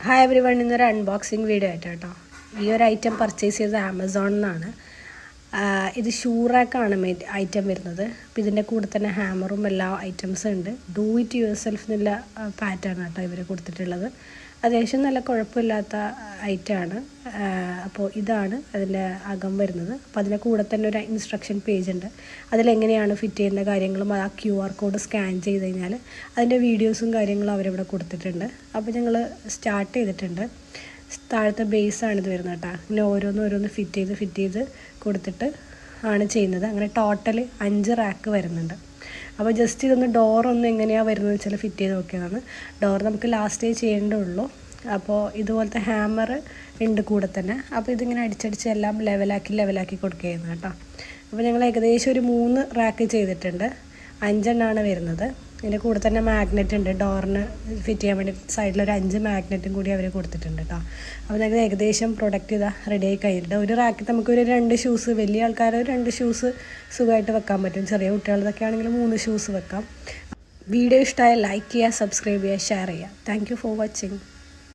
Hi every one, ഇന്നൊരു unboxing video ആയിട്ടോ. ഈ ഒരു ഐറ്റം പർച്ചേസ് ചെയ്തത് ആമസോണിൽ നിന്നാണ്. ഇത് ഷൂ റാക്കാണ് ഐറ്റം വരുന്നത്. അപ്പോൾ ഇതിൻ്റെ കൂടെ തന്നെ ഹാമറും എല്ലാ ഐറ്റംസും ഉണ്ട്. ഡൂ ഇറ്റ് യുവർ സെൽഫ് എന്നുള്ള പാറ്റേൺ ആട്ടോ ഇവർ കൊടുത്തിട്ടുള്ളത്. അത്യാവശ്യം നല്ല കുഴപ്പമില്ലാത്ത ഐറ്റമാണ്. അപ്പോൾ ഇതാണ് അതിൻ്റെ അകം വരുന്നത്. അപ്പോൾ അതിൻ്റെ കൂടെ തന്നെ ഒരു ഇൻസ്ട്രക്ഷൻ പേജ് ഉണ്ട്. അതിലെങ്ങനെയാണ് ഫിറ്റ് ചെയ്യുന്ന കാര്യങ്ങളും ആ QR കോഡ് സ്കാൻ ചെയ്ത് കഴിഞ്ഞാൽ അതിൻ്റെ വീഡിയോസും കാര്യങ്ങളും അവരിവിടെ കൊടുത്തിട്ടുണ്ട്. അപ്പോൾ ഞങ്ങൾ സ്റ്റാർട്ട് ചെയ്തിട്ടുണ്ട്. താഴത്തെ ബേസാണ് ഇത് വരുന്നത് കേട്ടോ. ഇങ്ങനെ ഓരോന്ന് ഫിറ്റ് ചെയ്ത് കൊടുത്തിട്ട് ആണ് ചെയ്യുന്നത്. അങ്ങനെ ടോട്ടൽ 5 റാക്ക് വരുന്നുണ്ട്. അപ്പോൾ ജസ്റ്റ് ഇതൊന്ന് ഡോറൊന്ന് എങ്ങനെയാണ് വരുന്നത് വെച്ചാൽ ഫിറ്റ് ചെയ്ത് നോക്കിയതാണ്. ഡോർ നമുക്ക് ലാസ്റ്റേ ചെയ്യേണ്ടതുള്ളൂ. അപ്പോൾ ഇതുപോലത്തെ ഹാമർ ഉണ്ട് കൂടെ തന്നെ. അപ്പോൾ ഇതിങ്ങനെ അടിച്ചടിച്ച് എല്ലാം ലെവലാക്കി കൊടുക്കുകയാണ് കേട്ടോ. അപ്പോൾ ഞങ്ങൾ ഏകദേശം ഒരു 3 റാക്ക് ചെയ്തിട്ടുണ്ട്. 5 എണ്ണമാണ് വരുന്നത്. ഇതിൻ്റെ കൂടെ തന്നെ മാഗ്നറ്റ് ഉണ്ട്. ഡോറിന് ഫിറ്റ് ചെയ്യാൻ വേണ്ടി സൈഡിലൊരു 5 മാഗ്നറ്റും കൂടി അവർ കൊടുത്തിട്ടുണ്ട് കേട്ടോ. അപ്പോൾ ഞങ്ങൾ ഏകദേശം പ്രൊഡക്റ്റ് ഇതാ റെഡി ആയി കഴിഞ്ഞിട്ട് ഒരു റാക്കിൽ നമുക്കൊരു 2 ഷൂസ്, വലിയ ആൾക്കാർ 2 ഷൂസ് സുഖമായിട്ട് വെക്കാൻ പറ്റും. ചെറിയ കുട്ടികളതൊക്കെ ആണെങ്കിൽ 3 ഷൂസ് വെക്കാം. വീഡിയോ ഇഷ്ടമായ ലൈക്ക് ചെയ്യുക, സബ്സ്ക്രൈബ് ചെയ്യുക, ഷെയർ ചെയ്യുക. Thank you for watching.